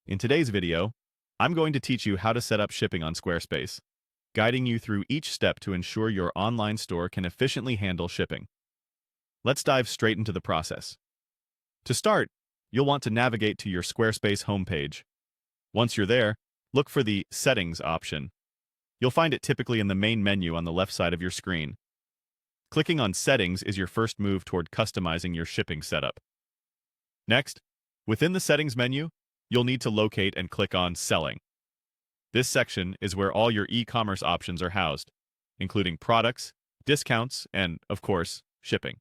In today's video, I'm going to teach you how to set up shipping on Squarespace, guiding you through each step to ensure your online store can efficiently handle shipping. Let's dive straight into the process. To start, you'll want to navigate to your Squarespace homepage. Once you're there, look for the Settings option. You'll find it typically in the main menu on the left side of your screen. Clicking on Settings is your first move toward customizing your shipping setup. Next, within the Settings menu, you'll need to locate and click on Selling. This section is where all your e-commerce options are housed, including products, discounts, and, of course, shipping.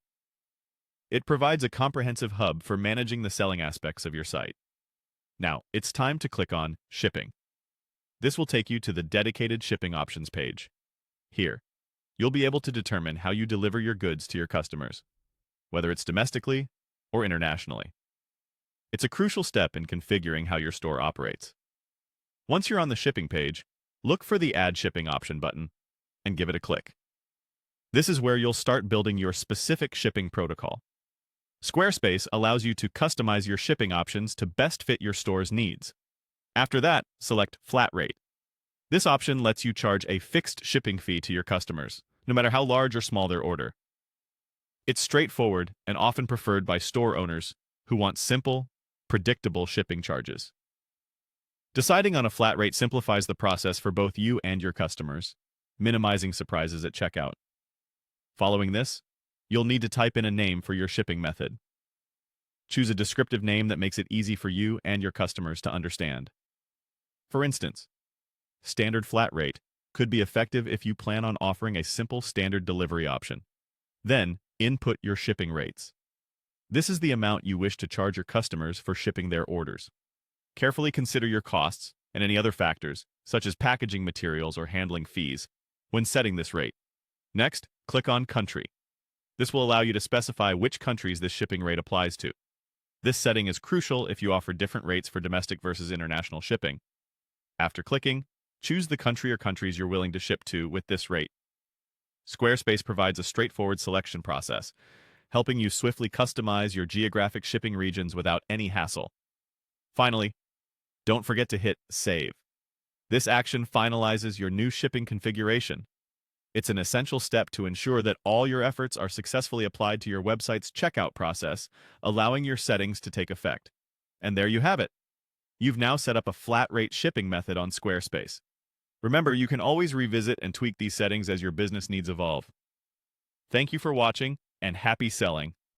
It provides a comprehensive hub for managing the selling aspects of your site. Now, it's time to click on Shipping. This will take you to the dedicated shipping options page. Here, you'll be able to determine how you deliver your goods to your customers, whether it's domestically or internationally. It's a crucial step in configuring how your store operates. Once you're on the shipping page, look for the Add Shipping option button and give it a click. This is where you'll start building your specific shipping protocol. Squarespace allows you to customize your shipping options to best fit your store's needs. After that, select Flat Rate. This option lets you charge a fixed shipping fee to your customers, no matter how large or small their order. It's straightforward and often preferred by store owners who want simple, predictable shipping charges. Deciding on a flat rate simplifies the process for both you and your customers, minimizing surprises at checkout. Following this, you'll need to type in a name for your shipping method. Choose a descriptive name that makes it easy for you and your customers to understand. For instance, standard flat rate could be effective if you plan on offering a simple standard delivery option. Then, input your shipping rates. This is the amount you wish to charge your customers for shipping their orders. Carefully consider your costs and any other factors, such as packaging materials or handling fees, when setting this rate. Next, click on Country. This will allow you to specify which countries this shipping rate applies to. This setting is crucial if you offer different rates for domestic versus international shipping. After clicking, choose the country or countries you're willing to ship to with this rate. Squarespace provides a straightforward selection process, helping you swiftly customize your geographic shipping regions without any hassle. Finally, don't forget to hit Save. This action finalizes your new shipping configuration. It's an essential step to ensure that all your efforts are successfully applied to your website's checkout process, allowing your settings to take effect. And there you have it. You've now set up a flat rate shipping method on Squarespace. Remember, you can always revisit and tweak these settings as your business needs evolve. Thank you for watching, and happy selling!